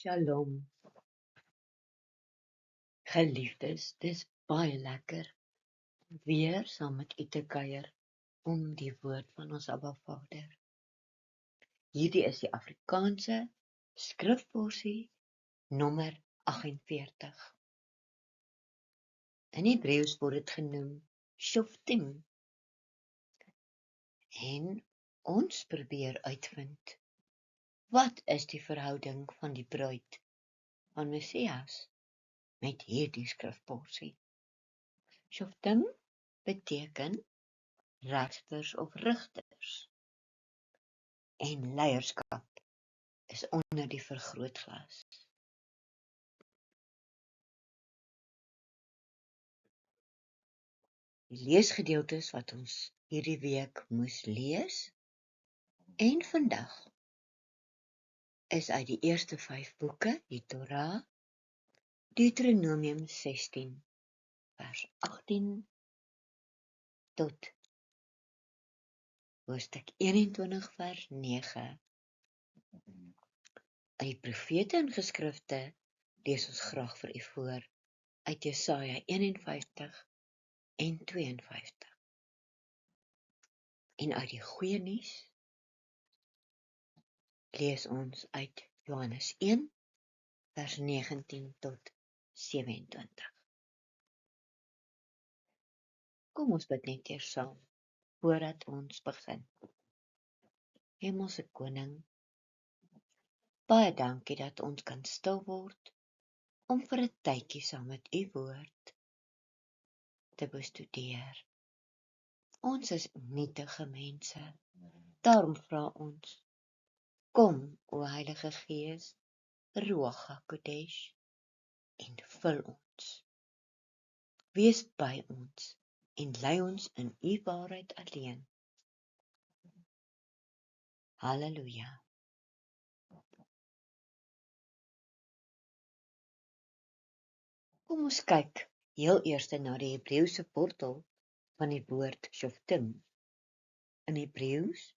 Shalom, geliefdes, dis baie lekker weer saam met u te kuier om die woord van ons Abba Vader. Hierdie is die Afrikaanse skrifporsie nommer 48. In Hebreëus word dit genoem Shoftim. En ons probeer uitvind, wat is die verhouding van die bruid van Messias met hierdie skrifporsie? Shoftim beteken regters of rigters, en leierskap is onder die vergrootglas. Die leesgedeeltes wat ons hierdie week moes lees, en vandag, is uit die eerste 5 boeke, die Torah, Deuteronomium 16, vers 18, tot hoofstuk 21, vers 9. Uit die profete en geskrifte lees ons graag vir u voor, uit Jesaja 51 en 52. En uit die goeie nuus lees ons uit Johannes 1, vers 19 tot 27. Kom ons bid net eers saam, voordat ons begin. Hemelse Koning, baie dankie dat ons kan stil word, om vir 'n tydjie saam met u woord te bestudeer. Ons is nietige mense, daarom vra ons, kom, o Heilige Gees, Ruach HaKodesh, en vul ons. Wees by ons, en lei ons in u waarheid alleen. Halleluja. Kom ons kyk heel eers na die Hebreëse wortel van die woord Shoftim. In Hebreëus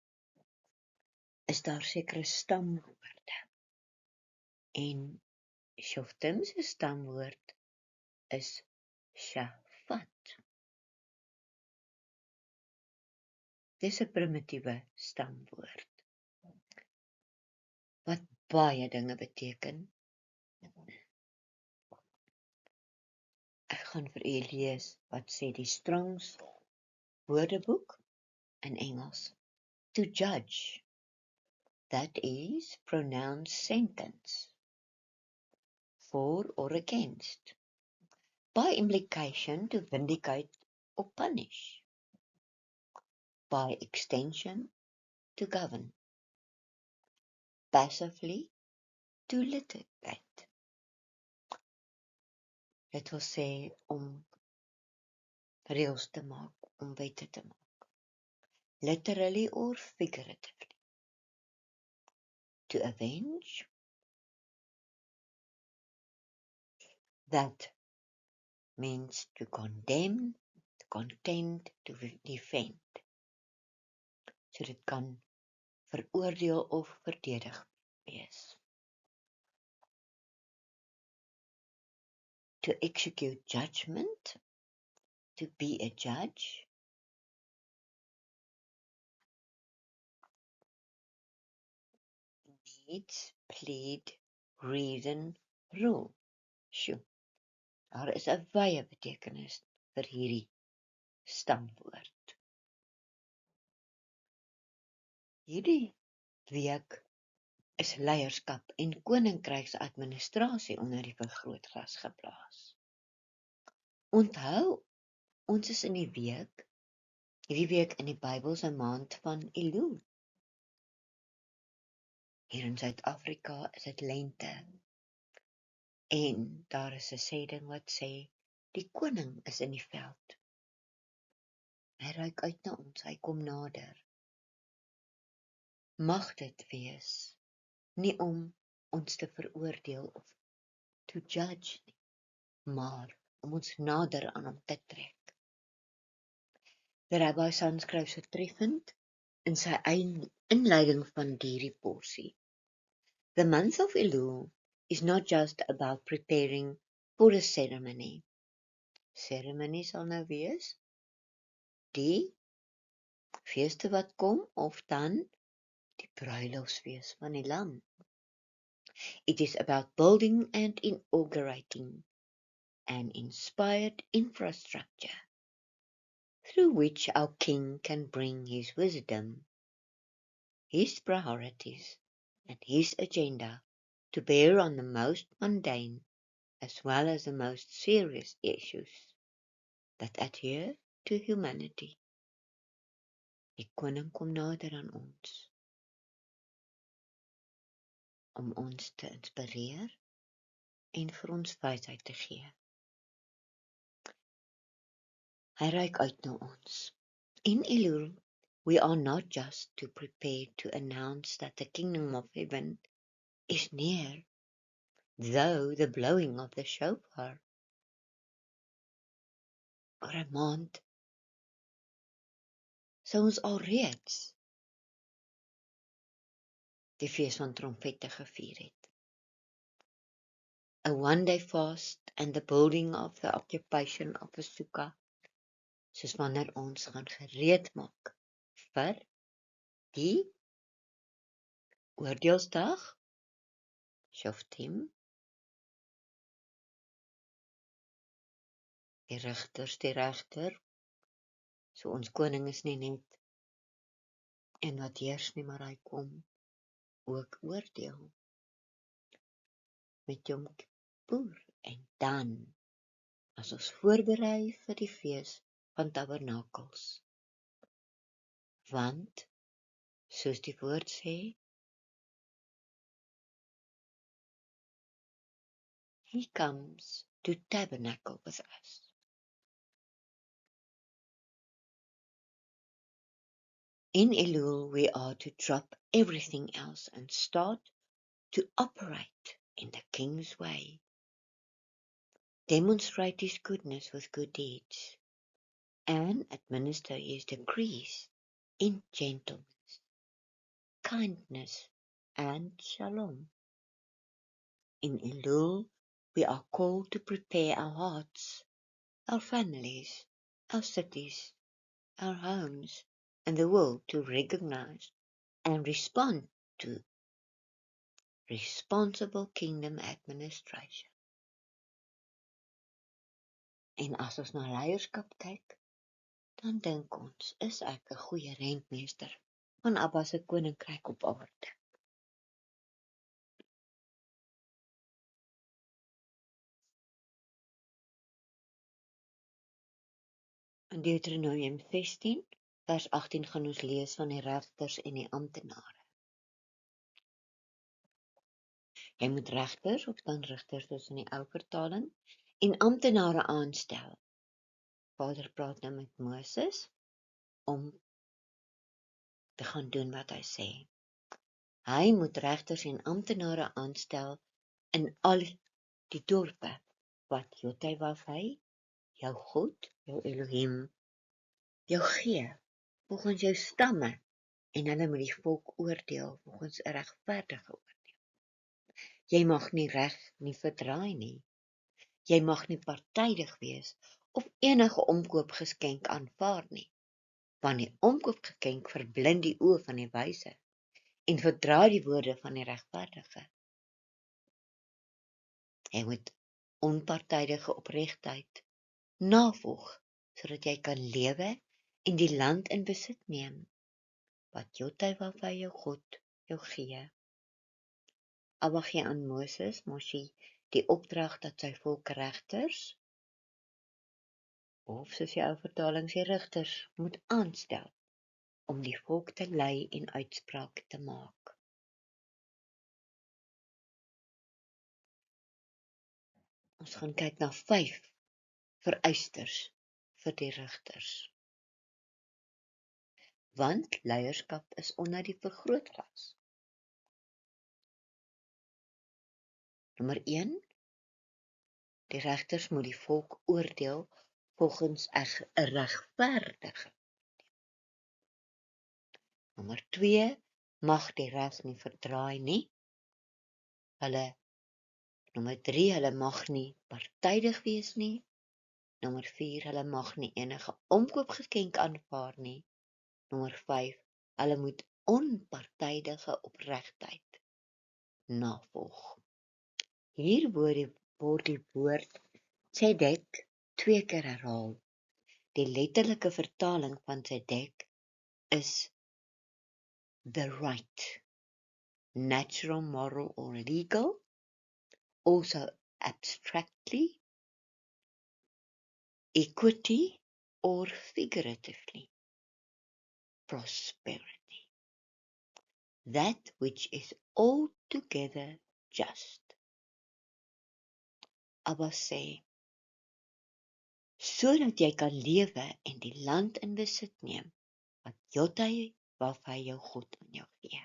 is daar sekere stamwoorde. En Shoftim se stamwoord is Shafat. Dis 'n primitiewe stamwoord wat baie dinge beteken. Ek gaan vir u lees wat sê die Strong's Woordeboek in Engels. To judge, that is, pronounce sentence, for or against, by implication to vindicate or punish, by extension to govern, passively to litigate. Dit wil sê om reëls te maak, om wette te maak, literally or figuratively. To avenge, that means to condemn, to contend, to defend. So dit kan veroordeel of verdedig wees. To execute judgment, to be a judge. Needs, plead, reason, rule. Sjoe, daar is 'n wye betekenis vir hierdie stamwoord. Hierdie week is leierskap en koninkryksadministrasie onder die vergrootglas geplaas. Onthou, ons is in hierdie week in die Bybelse maand van Elul. Hier in Suid-Afrika is dit lente. En daar is 'n sêding wat sê, die koning is in die veld. Hy reik uit na ons, hy kom nader. Mag dit wees, nie om ons te veroordeel of to judge nie, maar om ons nader aan hom te trek. Die Rabbi San skryf so treffend in sy inleiding van hierdie porsie. The month of Elul is not just about preparing for a ceremony. Ceremony sal nou wees die feeste wat kom, of dan die bruilofsfees van die Lam. It is about building and inaugurating an inspired infrastructure through which our King can bring his wisdom, his priorities, and his agenda to bear on the most mundane as well as the most serious issues that adhere to humanity. Die koning kom nader aan ons om ons te inspireer en vir ons wysheid te gee. Hy reik uit na ons. In Elul, we are not just to prepare to announce that the kingdom of heaven is near, though the blowing of the shofar. Oor 'n maand sou ons alreeds die fees van trompette gevier het. A one-day fast and the building of the occupation of a sukkah, soos wanneer ons gaan gereed maak vir die oordeelsdag, Shoftim, die regter, so ons koning is nie net en wat heers nie, maar hy kom ook oordeel met Yom Kippur, en dan as ons voorberei vir die fees van tabernakels. Want, soos die woord sê, he comes to tabernacle with us. In Elul, we are to drop everything else and start to operate in the King's way. Demonstrate his goodness with good deeds, and administer his decrees in gentleness, kindness, and shalom. In Elul, we are called to prepare our hearts, our families, our cities, our homes, and the world to recognize and respond to responsible kingdom administration. En as ons na leierskap kyk, dan dink ons, is ek 'n goeie rentmeester van Abba se koninkryk op aarde. In Deuteronomium 16, vers 18 gaan ons lees van die regters en die amptenare. Jy moet regters, of dan rigters soos in die ou vertaling, en amptenare aanstel. Vader praat nou met Moses om te gaan doen wat hy sê. Hy moet regters en amptenare aanstel in al die dorpe wat Jotawafai, jou God, jou Elohim, jou gee, volgens jou stamme, en hulle moet die volk oordeel volgens 'n regverdige oordeel. Jy mag nie reg nie verdraai nie. Jy mag nie partydig wees of enige omkoopgeskenk aanvaar nie, want die omkoopgeskenk verblind die oë van die wyse en verdraai die woorde van die regverdige. Jy moet onpartydige opregtheid navolg, sodat jy kan lewe en die land in besit neem, wat Jotawafai jou God jou gee. Abba gee aan Moses die opdrag dat sy volk regters, of soos die ou vertaling sê rigters, moet aanstel om die volk te lei en uitspraak te maak. Ons gaan kyk na 5 vereistes vir die rigters. Want leierskap is onder die vergrootglas. Nommer 1, die regters moet die volk oordeel volgens 'n regverdige. Nommer 2, mag die reg nie verdraai nie. Hulle Nommer 3, hulle mag nie partydig wees nie. Nommer 4, hulle mag nie enige omkoopgeskenk aanvaar nie. Nommer 5, hulle moet onpartydige opregtheid navolg. Hier word die woord tzedek 2 keer herhaal. Die letterlike vertaling van tzedek is the right, natural, moral, or legal, also abstractly, equity, or figuratively, prosperity, that which is altogether just. Abba sê, sodat jy kan lewe en die land in besit neem, wat Jotty waarvan jou God aan jou gee.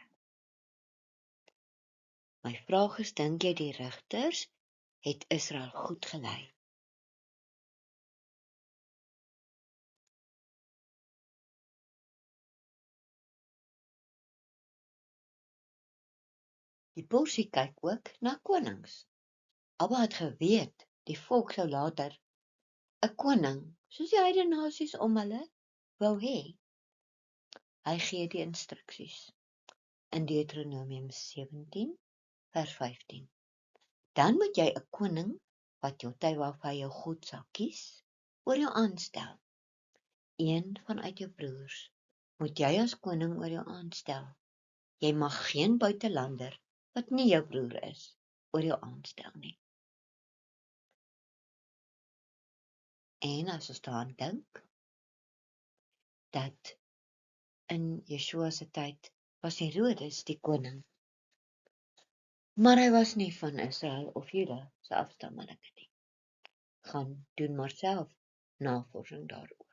My vraag is, dink jy die rigters het Israel goed gelei? Die porsie kyk ook na konings. Abba het geweet, die volk sou later 'n koning, soos die heidene nasies om hulle, wou hê. Hy gee die instruksies in Deuteronomium 17, vers 15. Dan moet jy 'n koning, wat Jotty waarvan jou God sal kies, oor jou aanstel. Een vanuit jou broers moet jy as koning oor jou aanstel. Jy mag geen buitelander, wat nie jou broer is, oor jou aanstel nie. En as ons daaraan dink, dat in Yeshua se tyd was Herodes die koning, maar hy was nie van Israel of Juda se afstammelinge nie. Gaan doen maar self navorsing daaroor.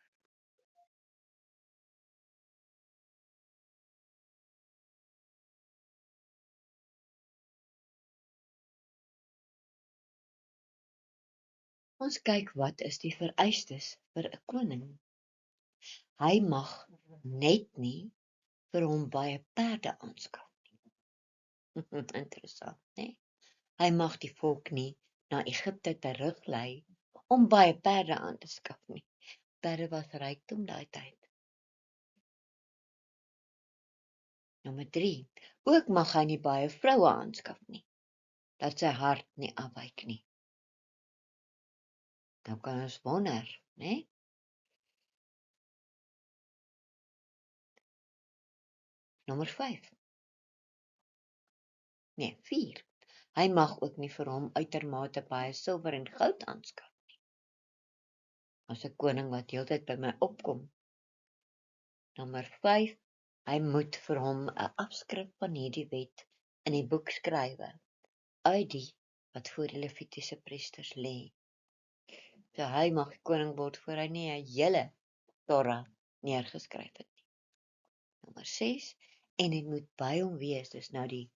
Ons kyk wat is die vereistes vir 'n koning. Hy mag net nie vir hom baie perde aanskaf nie. Interessant, né? Hy mag die volk nie na Egipte teruglei om baie perde aan te skaf nie. Perde was rykdom daai tyd. Nommer 3. Ook mag hy nie baie vroue aanskaf nie, dat sy hart nie afwyk nie. Nou kan ons wonder, né? Nommer 5. Nee, 4. Hy mag ook nie vir hom uitermate baie silwer en goud aanskaf nie. As 'n koning wat heeltyd by my opkom. Nommer 5. Hy moet vir hom 'n afskrif van hierdie wet in die boek skrywe, uit die wat voor die Levitiese priesters lê. So hy mag koning word voor hy nie 'n hele Torah neergeskryf het nie. Nommer 6. En dit moet by hom wees, dis nou die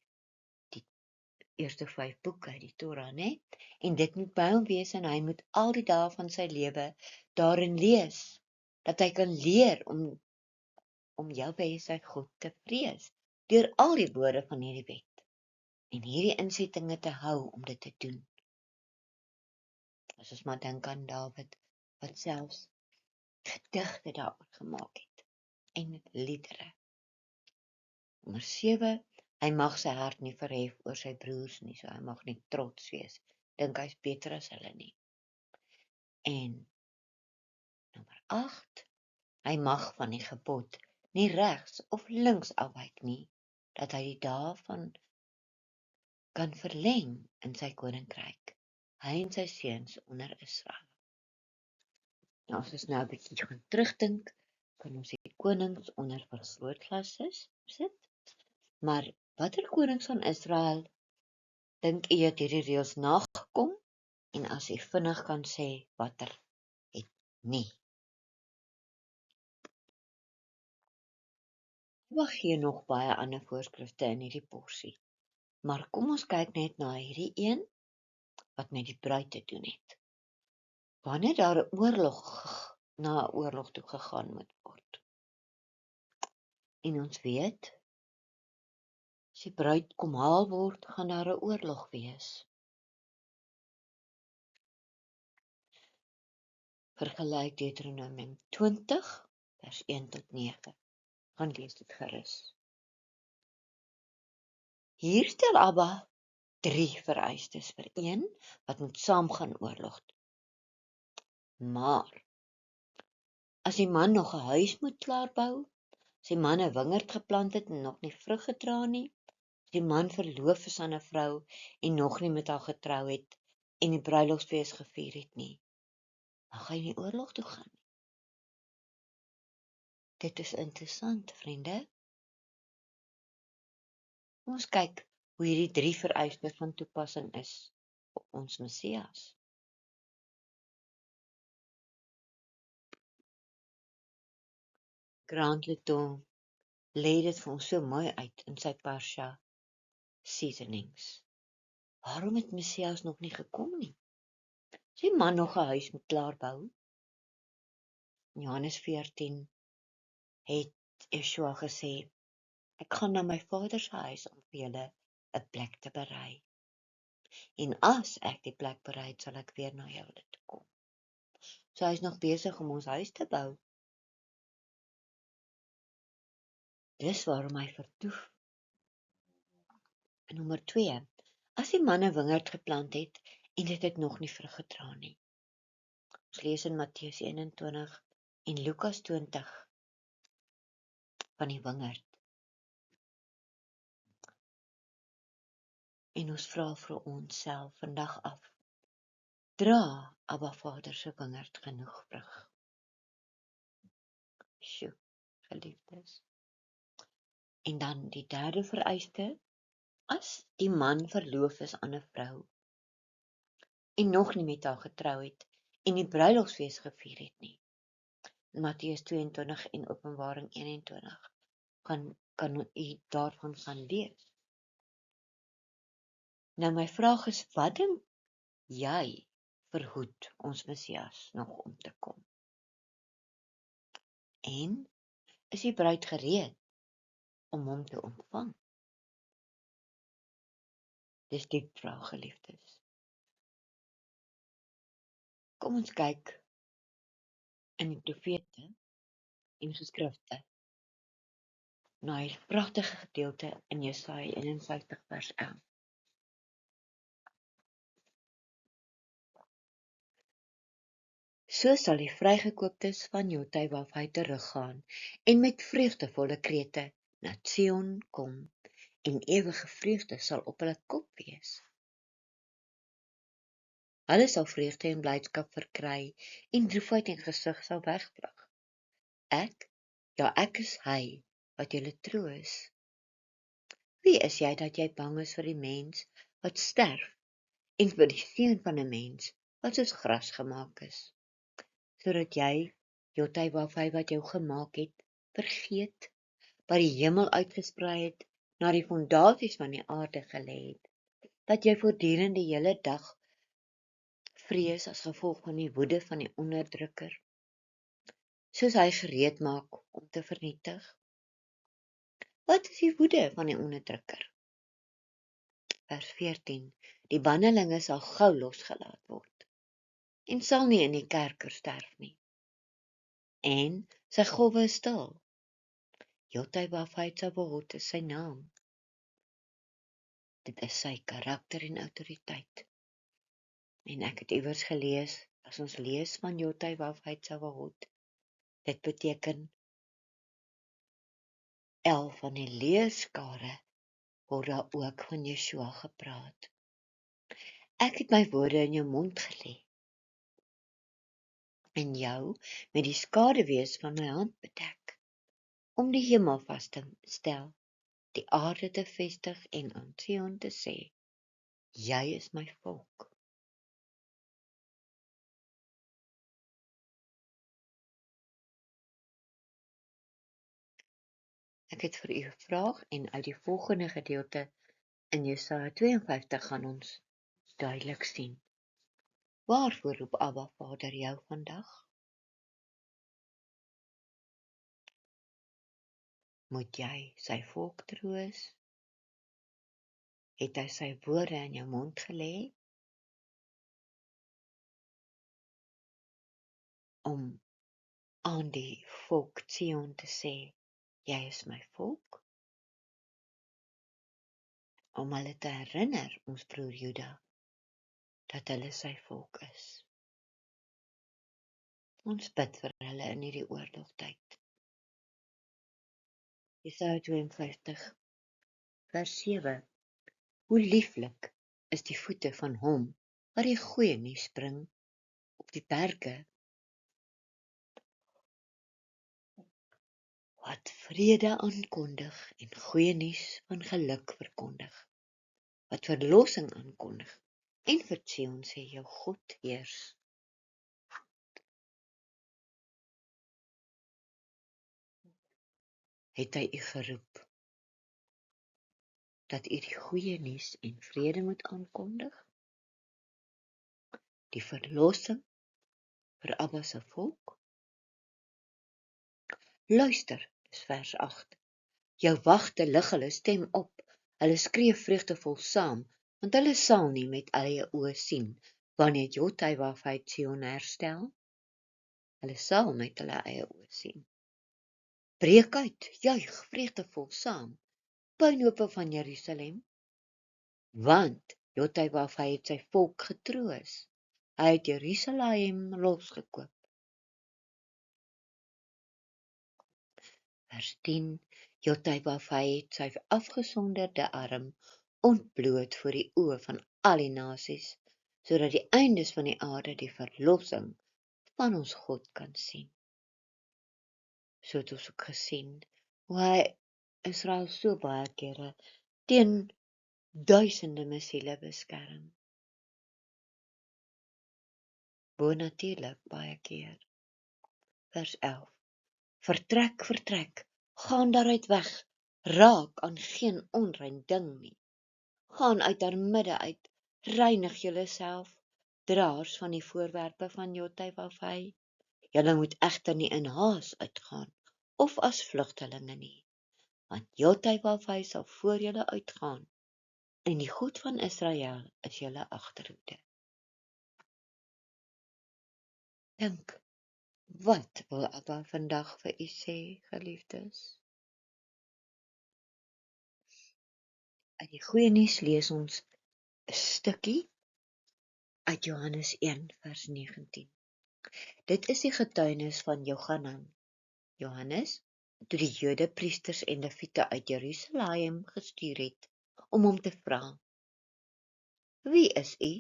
eerste 5 boeke uit die Torah, né? En dit moet by hom wees en hy moet al die dae van sy lewe daarin lees, dat hy kan leer om Jahwe sy God te vrees, deur al die woorde van hierdie wet, en hierdie insettinge te hou om dit te doen. As ons maar dink aan Dawid, wat selfs gedigte daaroor gemaak het, en liedere. Nommer 7, hy mag sy hart nie verhef oor sy broers nie, so hy mag nie trots wees, dink hy's beter as hulle nie. En nommer 8, hy mag van die gebod nie regs of links afwyk nie, dat hy die dae van kan verleng in sy koninkryk, hy en sy seuns onder Israel. Nou, as ons nou 'n bietjie gaan terugdink, kan ons die konings onder vergrootglas sit, maar watter konings van Israel dink u het hierdie reëls nagekom, en as u vinnig kan sê, watter het nie? Wag gee nog baie ander voorskrifte in hierdie porsie, maar kom ons kyk net na hierdie een, wat met die bruid te doen het. Wanneer daar 'n oorlog na 'n oorlog toe gegaan moet word. En ons weet, as die bruid kom haal word, gaan daar 'n oorlog wees. Vergelyk Deuteronomium 20, vers 1 tot 9. Gaan lees dit gerus. Hier stel Abba 3 vereistes vir een wat moet saamgaan oorlog. Maar as die man nog 'n huis moet klaarbou, as die man 'n wingerd geplant het en nog nie vrug gedra nie, as die man verloof is aan 'n vrou en nog nie met haar getrou het en die bruilofsfees gevier het nie, dan gaan jy nie oorlog toe gaan nie. Dit is interessant, vriende. Kom ons kyk hoe hierdie 3 vereistes van toepassing is op ons Messias. Grant Litton lê dit vir ons so mooi uit in sy Parsha Seasonings. Waarom het Messias nog nie gekom nie? As die man nog 'n huis moet klaarbou. In Johannes 14 het Yeshua gesê, ek gaan na my Vader se huis om vir julle 'n plek te berei. En as ek die plek berei het, sal ek weer na julle toe kom. So hy is nog besig om ons huis te bou. Dis waarom hy vertoef. En nommer 2, as die man 'n wingerd geplant het en dit het nog nie vrug gedra nie. Ons lees in Matteus 21 en Lukas 20 van die wingerd. En ons vra vir onsself vandag af, dra Abba Vader se wingerd genoeg vrug? Sjoe, geliefdes. En dan die derde vereiste, as die man verloof is aan 'n vrou en nog nie met haar getrou het en die bruilofsfees gevier het nie. In Matteus 22 en Openbaring 21 kan u daarvan gaan lees. Nou my vraag is, wat dink jy verhoed ons Messias nog om te kom? En is die bruid gereed om hom te ontvang? Dis diep vraag, geliefdes. Kom ons kyk in die profete en geskrifte na hierdie pragtige gedeelte in Jesaja 51 vers 11. So sal die vrygekooptes van Jotywafai teruggaan en met vreugdevolle krete na Sion kom en ewige vreugde sal op hulle kop wees. Hulle sal vreugde en blydskap verkry en droefheid en gesig sal wegvlug. Ek is hy wat julle troos. Wie is jy dat jy bang is vir die mens wat sterf en vir die seun van 'n mens wat soos gras gemaak is, sodat jy Jotywafai wat jou gemaak het, vergeet, wat die hemel uitgesprei het, na die fondasies van die aarde gelê het, dat jy voortdurend die hele dag vrees as gevolg van die woede van die onderdrukker, soos hy gereed maak om te vernietig. Wat is die woede van die onderdrukker? Vers 14, die bannelinge sal gou losgelaat word, en sal nie in die kerker sterf nie. En sy golwe is stil. Jotywafai Tsabahot is sy naam. Dit is sy karakter en autoriteit. En ek het iewers gelees, as ons lees van Jotywafai Tsabahot, dit beteken 11 van die leeskare word daar ook van Yeshua gepraat. Ek het my woorde in jou mond gelê en jou met die skaduwees van my hand bedek, om die hemel vas te stel, die aarde te vestig en aan Sion te sê, jy is my volk. Ek het vir u 'n vraag en uit die volgende gedeelte in Jesaja 52 gaan ons duidelik sien. Waarvoor roep Abba Vader jou vandag? Moet jy sy volk troos? Het hy sy woorde in jou mond gelê? om aan die volk Sion te sê, jy is my volk, om hulle te herinner, ons broer Juda, dat hulle sy volk is. Ons bid vir hulle in hierdie oorlogtyd. Jesaja 52, vers 7. Hoe lieflik is die voete van hom, wat die goeie nuus bring op die berge, wat vrede aankondig en goeie nuus van geluk verkondig, wat verlossing aankondig en vir Sion sê jou God heers. Het hy u geroep, dat u die goeie nuus en vrede moet aankondig, die verlossing vir Abba se volk? Luister, dis vers 8. Jou wagte lig hulle stem op, hulle skree vreugdevol saam, want hulle sal nie met eie oë sien, wanneer Jothai Sion herstel. Hulle sal met hulle eie oë sien. Breek uit, juig vreugdevol saam, puinhope van Jerusalem, want Jothai het sy volk getroos. Hy het Jerusalem losgekoop. Vers 10. Jothai het sy afgesonderde arm ontbloot voor die oë van al die nasies, sodat die eindes van die aarde die verlossing van ons God kan sien. So het ons ook gesien, hoe hy Israel so baie kere teen duisende missiele beskerm. Bonatuurlik baie keer. Vers 11. Vertrek, vertrek, gaan daaruit weg, raak aan geen onrein ding nie. Gaan uit haar midde uit, reinig julleself, draers van die voorwerpe van Jothai. Julle moet egter nie in haas uitgaan, of as vlugtelinge nie, want Jothai sal voor julle uitgaan, en die goed van Israel is julle agterhoede. Dink, wat wil Abba vandag vir u sê, geliefdes? Uit die goeie nuus lees ons 'n stukkie uit Johannes 1 vers 19. Dit is die getuienis van Johannes, toe die Jode priesters en leviete uit Jerusalem gestuur het, om hom te vra, wie is u?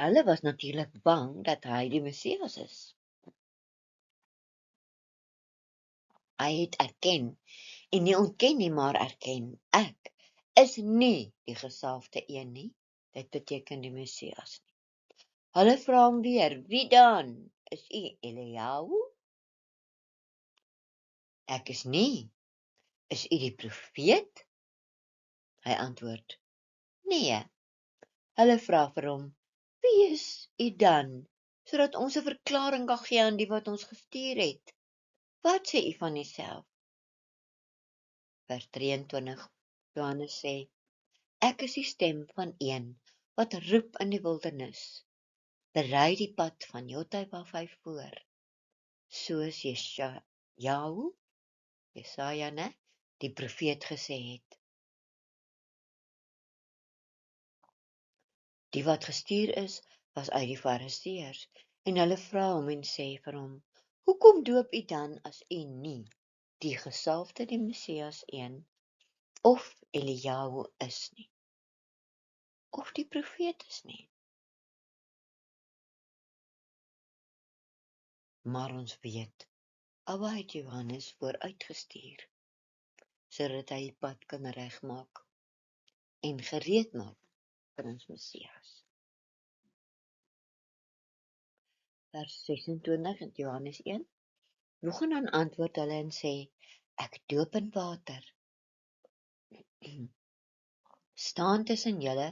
Hulle was natuurlik bang dat hy die Messias is. Hy het erken, en nie ontken nie, maar erken, ek is nie die gesalfde een nie, dit beteken die Messias nie. Hulle vra hom weer, wie dan? Is u Eliyahu? Ek is nie. Is u die profeet? Hy antwoord, nee. Hulle vra vir hom, wie is u dan, sodat ons 'n verklaring kan gee aan die wat ons gestuur het? Wat sê u van uself? Vers 23, Johannes sê, ek is die stem van een wat roep in die wildernis, berei die pad van Jothai voor, soos Jesaja, die profeet gesê het. Die wat gestuur is, was uit die Fariseërs, en hulle vra hom en sê vir hom, hoekom doop u dan as u nie die gesalfde, die Messias een, of Eliyahu is nie, of die profeet is nie? Maar ons weet, Abba het Johannes vooruitgestuur, sodat hy die pad kan regmaak en gereed maak vir ons Messias. Vers 26 in Johannes 1. Johanan antwoord hulle en sê, ek doop in water. Staan tussen julle,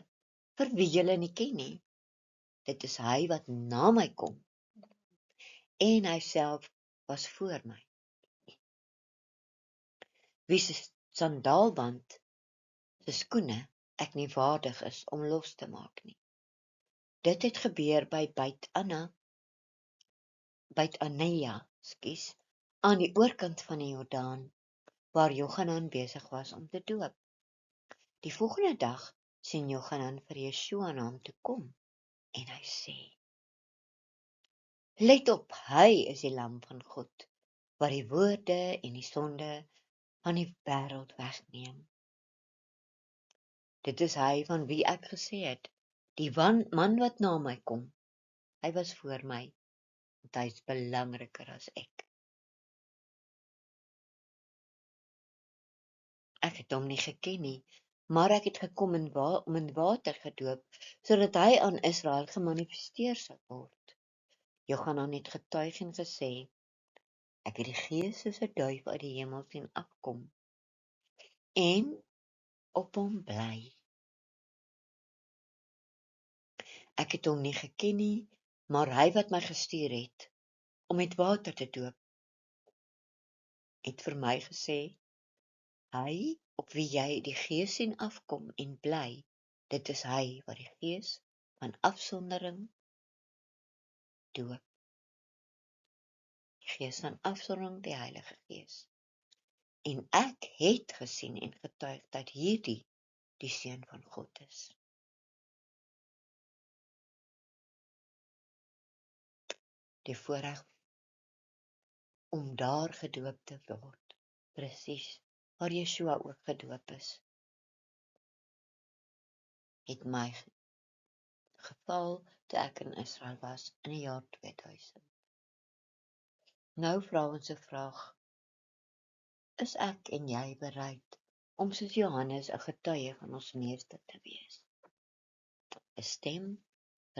vir wie julle nie ken nie. Dit is hy wat na my kom, en hy self was voor my. Wie se sandaalband se skoene ek nie waardig is om los te maak nie. Dit het gebeur by Beit Anea, aan die oorkant van die Jordaan, waar Johanan besig was om te doop. Die volgende dag sien Johanan vir Yeshua na hom toe kom, en hy sê, let op, hy is die lam van God, wat die woorde en die sonde van die wêreld wegneem. Dit is hy van wie ek gesê het, die man wat na my kom, hy was voor my, want hy is belangriker as ek. Ek het hom nie geken nie, maar ek het gekom om in water gedoop, sodat hy aan Israel gemanifesteer sal word. Johanan het getuig en gesê, ek het die Gees soos 'n duif uit die hemel sien afkom, en op hom bly. Ek het hom nie geken nie, maar hy wat my gestuur het, om met water te doop, het vir my gesê, hy op wie jy die Gees sien afkom en bly, dit is hy wat die Gees van afsondering doop. Die Gees van afsondering, die Heilige Gees. En ek het gesien en getuig dat hierdie die Seun van God is. Die voorreg om daar gedoop te word, presies waar Yeshua ook gedoop is, het my geval toe ek in Israel was in die jaar 2000. Nou vra ons 'n vraag, is ek en jy bereid om soos Johannes 'n getuie van ons meester te wees? 'n stem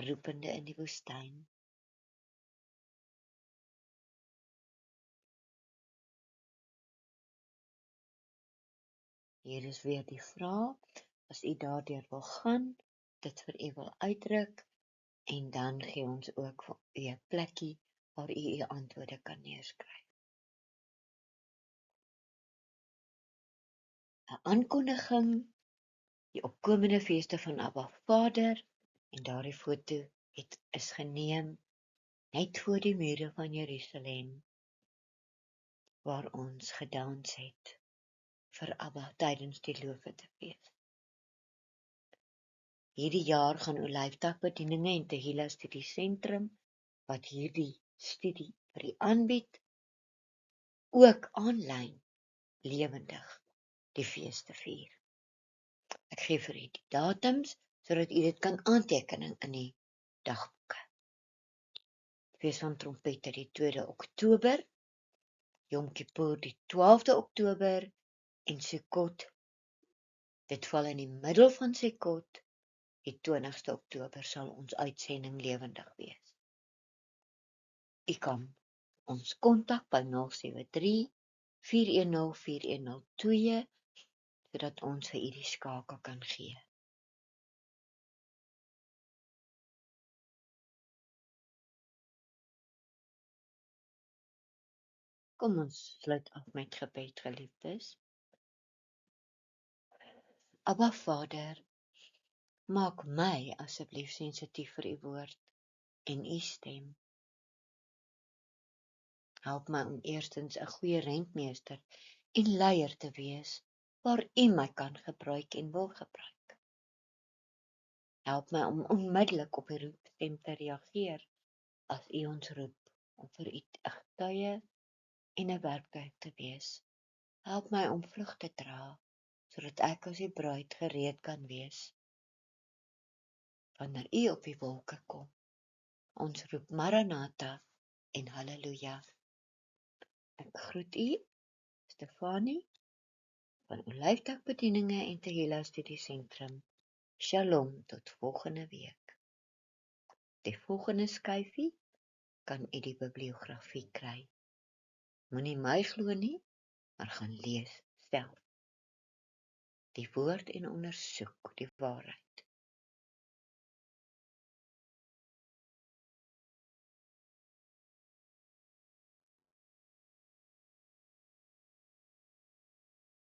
roepende in die woestyn. Hier is weer die vraag, as u daardeur wil gaan, dit vir u wil uitdruk, en dan gee ons ook vir u 'n plekkie waar u u antwoorde kan neerskryf. 'n aankondiging, die opkomende feeste van Abba Vader, en daardie foto is geneem net voor die mure van Jerusalem, waar ons gedans het vir Abba tydens die Loofhutefees. Hierdie jaar gaan Olyfdagbedieninge en Tehillah Studiesentrum, wat hierdie studie vir u aanbied, ook aanlyn lewendig die feeste vier. Ek gee vir u die datums, sodat u dit kan aanteken in die dagboeke. Fees van Trompette die 2de Oktober, Yom Kippur die 12de Oktober, en Sukkot, dit val in die middel van Sukkot, die 20ste Oktober sal ons uitsending lewendig wees. U kan ons kontak by 073-410-4102, sodat ons vir u die skakel kan gee. Kom ons sluit af met gebed, geliefdes. Abba Vader, maak my asseblief sensitief vir u woord en u stem. Help my om eerstens 'n goeie rentmeester en leier te wees, waar u my kan gebruik en wil gebruik. Help my om onmiddellik op die roepstem te reageer, as u ons roep, om vir u 'n getuie en 'n werktuig te wees. Help my om vlug te dra, sodat ek as die bruid gereed kan wees, wanneer u op die wolke kom. Ons roep Maranatha en Halleluja. Ek groet u, Stefanie, van Olyfdagbedieninge en Tehillah Studiesentrum. Shalom, tot volgende week. Die volgende skyfie kan u die bibliografie kry. Moenie my glo nie, maar gaan lees self die woord en ondersoek die waarheid.